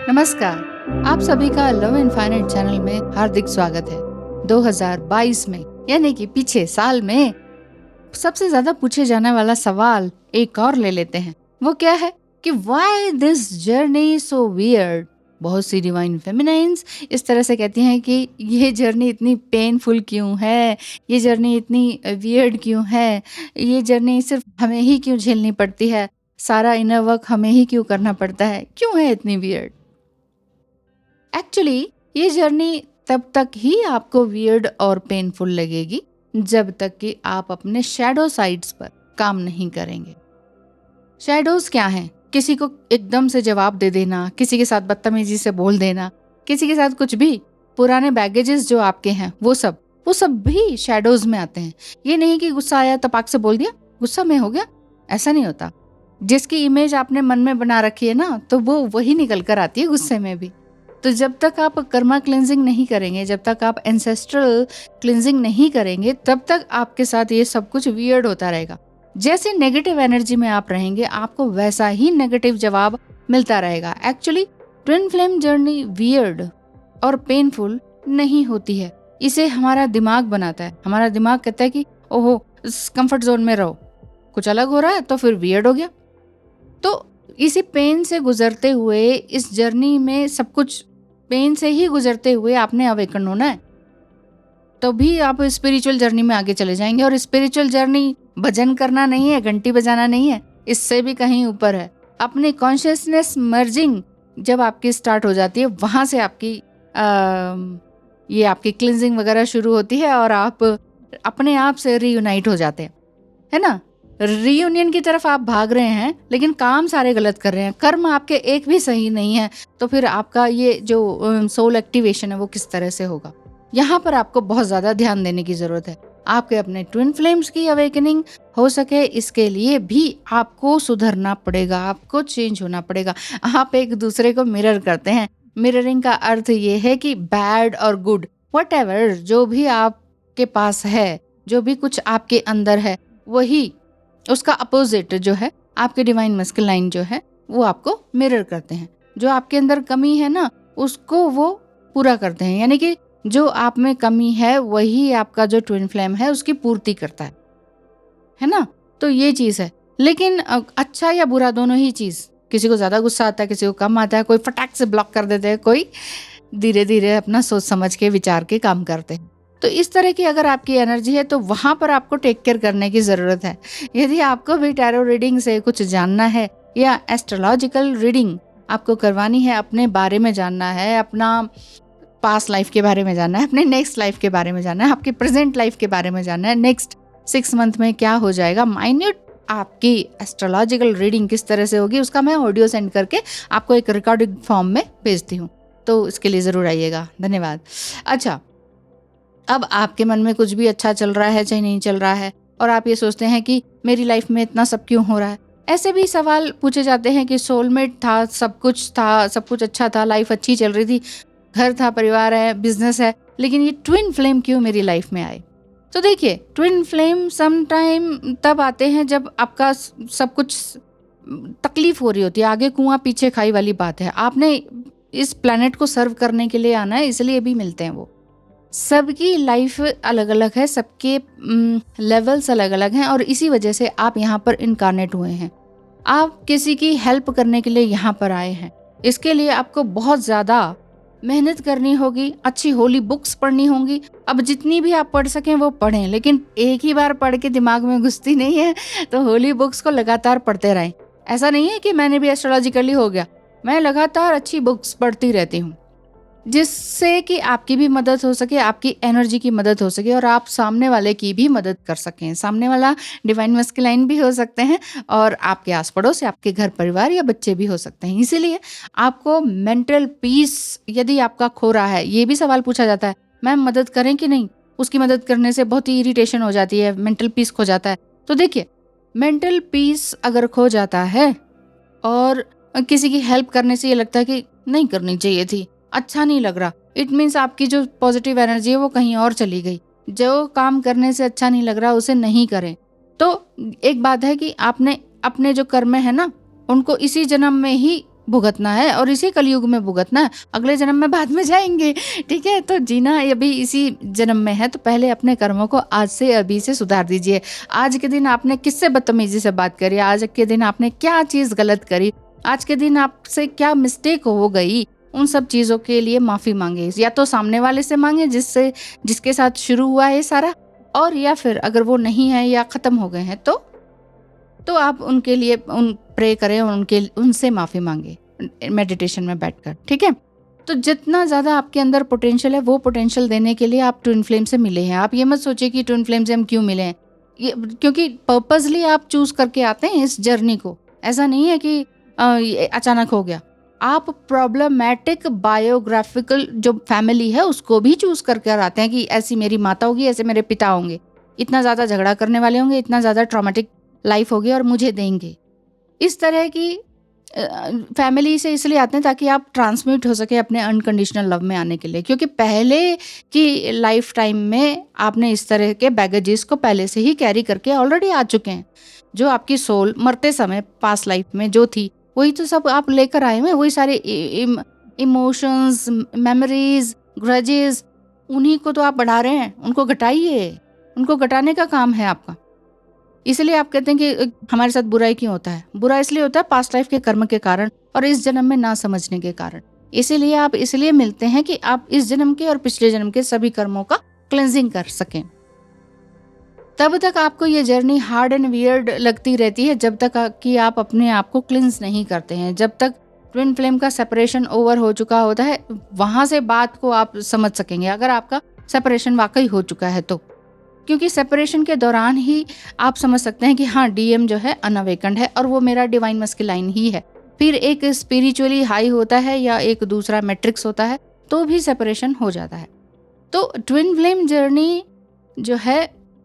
नमस्कार। आप सभी का लव इनफाइनाइट चैनल में हार्दिक स्वागत है। 2022 में यानी कि पीछे साल में सबसे ज्यादा पूछे जाने वाला सवाल एक और ले लेते हैं। वो क्या है कि why this journey so weird. बहुत सी डिवाइन फेमिनाइंस इस तरह से कहती हैं कि ये जर्नी इतनी पेनफुल क्यों है, ये जर्नी इतनी वियर्ड क्यों है, ये जर्नी सिर्फ हमें ही क्यों झेलनी पड़ती है, सारा इनर वर्क हमें ही क्यों करना पड़ता है, क्यों है इतनी वियर्ड। एक्चुअली ये जर्नी तब तक ही आपको वियर्ड और पेनफुल लगेगी जब तक कि आप अपने शैडो साइड्स पर काम नहीं करेंगे। शैडोज क्या हैं? किसी को एकदम से जवाब दे देना, किसी के साथ बदतमीजी से बोल देना, किसी के साथ कुछ भी, पुराने बैगेजेस जो आपके हैं वो सब भी शैडोज में आते हैं। ये नहीं कि गुस्सा आया तपाक से बोल दिया, गुस्सा में हो गया, ऐसा नहीं होता। जिसकी इमेज आपने मन में बना रखी है ना, तो वो वही निकल कर आती है गुस्से में भी। तो जब तक आप कर्मा क्लिनजिंग नहीं करेंगे, जब तक आप एंसेस्ट्रल क्लिनजिंग नहीं करेंगे, तब तक आपके साथ ये सब कुछ वियर्ड होता रहेगा। जैसे नेगेटिव एनर्जी में आप रहेंगे, आपको वैसा ही नेगेटिव जवाब मिलता रहेगा। Actually twin flame journey weird और पेनफुल नहीं होती है, इसे हमारा दिमाग बनाता है। हमारा दिमाग कहता है कि ओहो, कंफर्ट जोन में रहो, कुछ अलग हो रहा है तो फिर वियर्ड हो गया। तो इसी पेन से गुजरते हुए, इस जर्नी में सब कुछ पेन से ही गुजरते हुए आपने अवेकन होना है, तो भी आप स्पिरिचुअल जर्नी में आगे चले जाएंगे। और स्पिरिचुअल जर्नी भजन करना नहीं है, घंटी बजाना नहीं है, इससे भी कहीं ऊपर है। अपनी कॉन्शियसनेस मर्जिंग जब आपकी स्टार्ट हो जाती है, वहां से आपकी ये आपकी क्लिनजिंग वगैरह शुरू होती है और आप अपने आप से रीयूनाइट हो जाते हैं, है ना। रीयूनियन की तरफ आप भाग रहे हैं, लेकिन काम सारे गलत कर रहे हैं, कर्म आपके एक भी सही नहीं है, तो फिर आपका ये जो सोल एक्टिवेशन है वो किस तरह से होगा। यहाँ पर आपको बहुत ज्यादा ध्यान देने की जरूरत है। आपके अपने ट्विन फ्लेम्स की अवेकनिंग हो सके, इसके लिए भी आपको सुधरना पड़ेगा, आपको चेंज होना पड़ेगा। आप एक दूसरे को मिरर करते हैं। मिररिंग का अर्थ ये है कि बैड और गुड, व्हाटएवर जो भी आपके पास है, जो भी कुछ आपके अंदर है, वही उसका अपोजिट जो है आपके डिवाइन मस्कुलाइन जो है वो आपको मिरर करते हैं। जो आपके अंदर कमी है ना, उसको वो पूरा करते हैं। यानी कि जो आप में कमी है वही आपका जो ट्विन फ्लेम है उसकी पूर्ति करता है ना। तो ये चीज है। लेकिन अच्छा या बुरा दोनों ही चीज, किसी को ज्यादा गुस्सा आता है, किसी को कम आता है, कोई फटाक से ब्लॉक कर देते हैं, कोई धीरे धीरे अपना सोच समझ के विचार के काम करते हैं। तो इस तरह की अगर आपकी एनर्जी है तो वहां पर आपको टेक केयर करने की जरूरत है। यदि आपको भी टैरो रीडिंग से कुछ जानना है या एस्ट्रोलॉजिकल रीडिंग आपको करवानी है, अपने बारे में जानना है, अपना पास्ट लाइफ के बारे में जानना है, अपने नेक्स्ट लाइफ के बारे में जानना है, आपकी प्रेजेंट लाइफ के बारे में जानना है, नेक्स्ट 6 मंथ में क्या हो जाएगा, माइन्यूट आपकी एस्ट्रोलॉजिकल रीडिंग किस तरह से होगी, उसका मैं ऑडियो सेंड करके आपको एक रिकॉर्डिंग फॉर्म में भेजती हूँ। तो इसके लिए जरूर आइएगा। धन्यवाद। अच्छा, अब आपके मन में कुछ भी अच्छा चल रहा है चाहे नहीं चल रहा है, और आप ये सोचते हैं कि मेरी लाइफ में इतना सब क्यों हो रहा है। ऐसे भी सवाल पूछे जाते हैं कि सोलमेट था, सब कुछ अच्छा था, लाइफ अच्छी चल रही थी, घर था, परिवार है, बिजनेस है, लेकिन ये ट्विन फ्लेम क्यों मेरी लाइफ में आए। तो देखिए, ट्विन फ्लेम सम टाइम तब आते हैं जब आपका सब कुछ तकलीफ हो रही होती है, आगे कुआं पीछे खाई वाली बात है। आपने इस प्लेनेट को सर्व करने के लिए आना है, इसलिए भी मिलते हैं वो। सबकी लाइफ अलग अलग है, सबके लेवल्स अलग अलग हैं, और इसी वजह से आप यहाँ पर इनकारनेट हुए हैं। आप किसी की हेल्प करने के लिए यहाँ पर आए हैं। इसके लिए आपको बहुत ज़्यादा मेहनत करनी होगी, अच्छी होली बुक्स पढ़नी होंगी। अब जितनी भी आप पढ़ सकें वो पढ़ें, लेकिन एक ही बार पढ़ के दिमाग में घुसती नहीं है, तो होली बुक्स को लगातार पढ़ते रहें। ऐसा नहीं है कि मैंने भी एस्ट्रोलॉजिकली हो गया, मैं लगातार अच्छी बुक्स पढ़ती रहती हूँ, जिससे कि आपकी भी मदद हो सके, आपकी एनर्जी की मदद हो सके, और आप सामने वाले की भी मदद कर सकें। सामने वाला डिवाइन मस्कुलाइन भी हो सकते हैं, और आपके आस पड़ोस या आपके घर परिवार या बच्चे भी हो सकते हैं। इसीलिए आपको मेंटल पीस यदि आपका खो रहा है, ये भी सवाल पूछा जाता है, मैम मदद करें कि नहीं। उसकी मदद करने से बहुत ही इरिटेशन हो जाती है, मेंटल पीस खो जाता है। तो देखिए, मेंटल पीस अगर खो जाता है और किसी की हेल्प करने से ये लगता है कि नहीं करनी चाहिए थी, अच्छा नहीं लग रहा, इट मीन्स आपकी जो पॉजिटिव एनर्जी है वो कहीं और चली गई। जो काम करने से अच्छा नहीं लग रहा उसे नहीं करें। तो एक बात है कि आपने अपने जो कर्म है ना, उनको इसी जन्म में ही भुगतना है और इसी कलयुग में भुगतना है, अगले जन्म में बाद में जाएंगे। ठीक है, तो जीना अभी इसी जन्म में है, तो पहले अपने कर्मों को आज से अभी से सुधार दीजिए। आज के दिन आपने किससे बदतमीजी से बात करी, आज के दिन आपने क्या चीज़ गलत करी, आज के दिन आपसे क्या मिस्टेक हो गई, उन सब चीज़ों के लिए माफ़ी मांगे। या तो सामने वाले से मांगे जिसके साथ शुरू हुआ है सारा, और या फिर अगर वो नहीं है या ख़त्म हो गए हैं तो आप उनके लिए प्रे करें और उनसे माफ़ी मांगे मेडिटेशन में बैठकर। ठीक है, तो जितना ज़्यादा आपके अंदर पोटेंशियल है वो पोटेंशियल देने के लिए आप ट्विन फ्लेम से मिले हैं। आप ये मत सोचिए कि ट्विन फ्लेम से हम क्यों मिले हैं, क्योंकि पर्पसली आप चूज करके आते हैं इस जर्नी को। ऐसा नहीं है कि ये अचानक हो गया। आप प्रॉब्लमैटिक बायोग्राफिकल जो फैमिली है उसको भी चूज करके आते हैं कि ऐसी मेरी माता होगी, ऐसे मेरे पिता होंगे, इतना ज़्यादा झगड़ा करने वाले होंगे, इतना ज़्यादा ट्रॉमेटिक लाइफ होगी और मुझे देंगे। इस तरह की फैमिली से इसलिए आते हैं ताकि आप ट्रांसमिट हो सके अपने अनकंडीशनल लव में आने के लिए, क्योंकि पहले की लाइफ टाइम में आपने इस तरह के बैगेजेस को पहले से ही कैरी करके ऑलरेडी आ चुके हैं। जो आपकी सोल मरते समय पास्ट लाइफ में जो थी वही तो सब आप लेकर आए हुए हैं, वही सारे इमोशंस, मेमोरीज, ग्रजेस, उन्हीं को तो आप बढ़ा रहे हैं। उनको घटाइए, उनको घटाने का काम है आपका। इसलिए आप कहते हैं कि हमारे साथ बुराई क्यों होता है, बुरा इसलिए होता है पास्ट लाइफ के कर्म के कारण और इस जन्म में ना समझने के कारण। इसीलिए आप इसलिए मिलते हैं कि आप इस जन्म के और पिछले जन्म के सभी कर्मों का क्लेंजिंग कर सकें। तब तक आपको ये जर्नी हार्ड एंड वियर्ड लगती रहती है जब तक कि आप अपने आप को क्लिंस नहीं करते हैं। जब तक ट्विन फ्लेम का सेपरेशन ओवर हो चुका होता है, वहां से बात को आप समझ सकेंगे, अगर आपका सेपरेशन वाकई हो चुका है तो। क्योंकि सेपरेशन के दौरान ही आप समझ सकते हैं कि हाँ, डीएम जो है अनअवेकन्ड है और वो मेरा डिवाइन मस्कुलाइन ही है। फिर एक स्पिरिचुअली हाई होता है या एक दूसरा मैट्रिक्स होता है तो भी सेपरेशन हो जाता है। तो ट्विन फ्लेम जर्नी जो है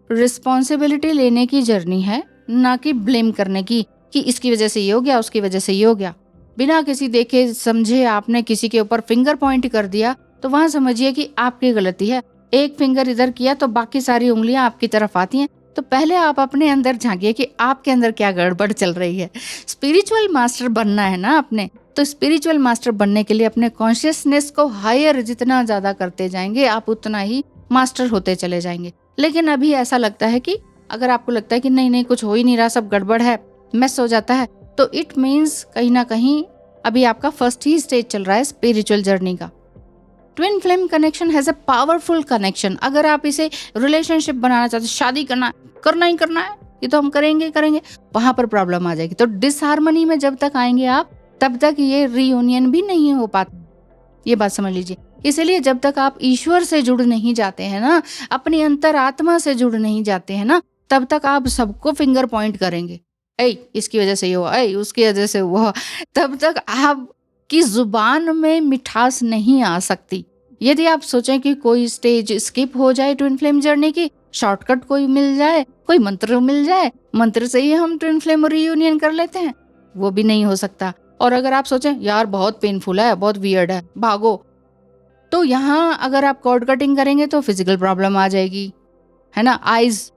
रिस्पॉन्सिबिलिटी लेने की जर्नी है, ना कि ब्लेम करने की कि इसकी वजह से ये हो गया, उसकी वजह से ये हो गया। बिना किसी देखे समझे आपने किसी के ऊपर फिंगर पॉइंट कर दिया तो वहां समझिए कि आपकी गलती है। एक फिंगर इधर किया तो बाकी सारी उंगलियां आपकी तरफ आती हैं। तो पहले आप अपने अंदर झांकिए कि आपके अंदर क्या गड़बड़ चल रही है। स्पिरिचुअल मास्टर बनना है ना आपने, तो स्पिरिचुअल मास्टर बनने के लिए अपने कॉन्शियसनेस को हायर जितना ज्यादा करते जाएंगे आप उतना ही मास्टर होते चले जाएंगे। लेकिन अभी ऐसा लगता है कि अगर आपको लगता है कि नहीं कुछ हो ही नहीं रहा, सब गड़बड़ है, मिस हो जाता है, तो इट मीन्स कहीं ना कहीं अभी आपका फर्स्ट ही स्टेज चल रहा है स्पिरिचुअल जर्नी का। Twin flame connection has a powerful connection. अगर आप इसे रिलेशनशिप बनाना चाहते, शादी करना ही करना है, ये तो हम करेंगे, वहां पर प्रॉब्लम आ जाएगी। तो डिसहार्मनी में जब तक आएंगे आप तब तक ये रीयूनियन भी नहीं हो पाता, ये बात समझ लीजिए। इसलिए जब तक आप ईश्वर से जुड़ नहीं जाते हैं ना, अपनी अंतरात्मा से जुड़ नहीं जाते हैं ना, तब तक आप सबको फिंगर पॉइंट करेंगे, ऐ इसकी वजह से ये हुआ, ऐ उसकी वजह से हुआ। तब तक आपकी जुबान में मिठास नहीं आ सकती। यदि आप सोचें कि कोई स्टेज स्किप हो जाए ट्विन फ्लेम जर्नी की, शॉर्टकट कोई मिल जाए, कोई मंत्र मिल जाए, मंत्र से ही हम ट्विन फ्लेम रियूनियन कर लेते हैं, वो भी नहीं हो सकता। और अगर आप सोचें यार बहुत पेनफुल है, बहुत वियर्ड है, भागो, तो यहाँ अगर आप कॉर्ड कटिंग करेंगे तो फिजिकल प्रॉब्लम आ जाएगी, है ना, आईज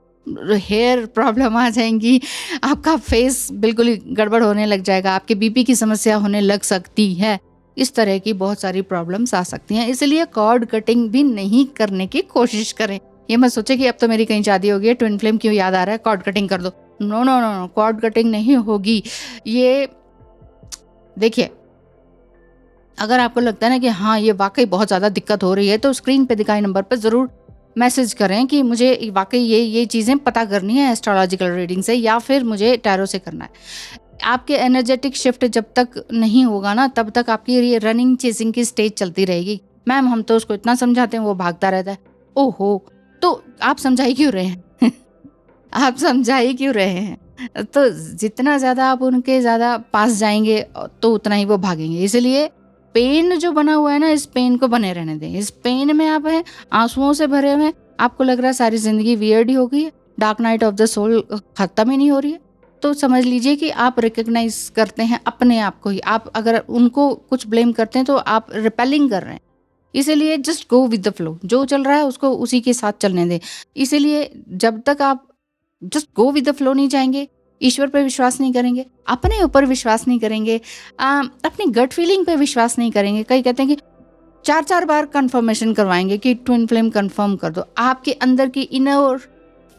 हेयर प्रॉब्लम आ जाएंगी, आपका फेस बिल्कुल ही गड़बड़ होने लग जाएगा, आपके बीपी की समस्या होने लग सकती है। इस तरह की बहुत सारी प्रॉब्लम्स आ सकती हैं। इसलिए कॉर्ड कटिंग भी नहीं करने की कोशिश करें। ये मत सोचे कि अब तो मेरी कहीं शादी हो गई है, ट्विन फ्लेम क्यों याद आ रहा है, कॉर्ड कटिंग कर दो। No no no, cord cutting नहीं होगी। ये देखिए, अगर आपको लगता है ना कि हाँ ये वाकई बहुत ज़्यादा दिक्कत हो रही है, तो स्क्रीन पे दिखाए नंबर पर ज़रूर मैसेज करें कि मुझे वाकई ये चीज़ें पता करनी है एस्ट्रोलॉजिकल रीडिंग से, या फिर मुझे टैरो से करना है। आपके एनर्जेटिक शिफ्ट जब तक नहीं होगा ना, तब तक आपकी ये रनिंग चेसिंग की स्टेज चलती रहेगी। मैम हम तो उसको इतना समझाते हैं, वो भागता रहता है। ओहो, तो आप समझा ही क्यों रहे हैं आप समझा ही क्यों रहे हैं? तो जितना ज़्यादा आप उनके ज़्यादा पास जाएंगे तो उतना ही वो भागेंगे। इसलिए पेन जो बना हुआ है ना, इस पेन को बने रहने दें। इस पेन में आप हैं, आंसुओं से भरे हुए हैं, आपको लग रहा है सारी जिंदगी वियर्ड ही हो गई है, dark night of the soul खत्म ही नहीं हो रही है, तो समझ लीजिए कि आप रिकग्नाइज करते हैं अपने आप को ही। आप अगर उनको कुछ ब्लेम करते हैं तो आप रिपेलिंग कर रहे हैं। इसीलिए just go with the flow, जो चल रहा है उसको उसी के साथ चलने दें। इसीलिए जब तक आप just go with the flow नहीं जाएंगे, ईश्वर पे विश्वास नहीं करेंगे, अपने ऊपर विश्वास नहीं करेंगे, अपनी गट फीलिंग पे विश्वास नहीं करेंगे। कई कहते हैं कि 4-4 बार कंफर्मेशन करवाएंगे कि ट्विन फ्लेम कंफर्म कर दो। आपके अंदर की इनर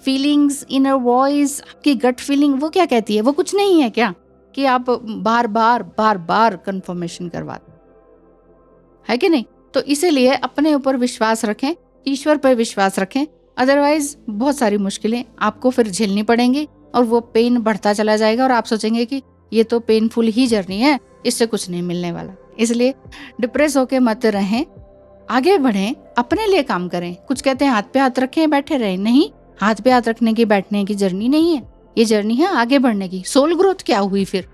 फीलिंग्स, इनर वॉइस, आपकी गट फीलिंग वो क्या कहती है? वो कुछ नहीं है क्या कि आप बार बार कंफर्मेशन करवाते है कि नहीं? तो इसीलिए अपने ऊपर विश्वास रखें, ईश्वर पर विश्वास रखें, अदरवाइज बहुत सारी मुश्किलें आपको फिर झेलनी पड़ेंगी और वो पेन बढ़ता चला जाएगा और आप सोचेंगे कि ये तो पेनफुल ही जर्नी है, इससे कुछ नहीं मिलने वाला। इसलिए डिप्रेस होके मत रहें, आगे बढ़ें, अपने लिए काम करें। कुछ कहते हैं हाथ पे हाथ रखें बैठे रहें, नहीं, हाथ पे हाथ रखने की बैठने की जर्नी नहीं है, ये जर्नी है आगे बढ़ने की। सोल ग्रोथ क्या हुई फिर?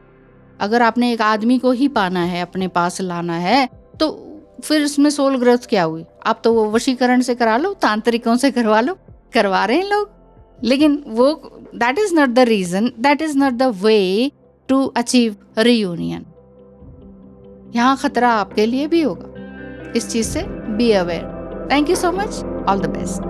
अगर आपने एक आदमी को ही पाना है, अपने पास लाना है, तो फिर इसमें सोल ग्रोथ क्या हुई? आप तो वो वशीकरण से करा लो, तांत्रिकों से करवा लो, करवा रहे हैं लोग, लेकिन वो that is not the reason, that is not the way to achieve reunion. यहाँ खतरा आपके लिए भी होगा, इस चीज से be aware. Thank you so much, all the best.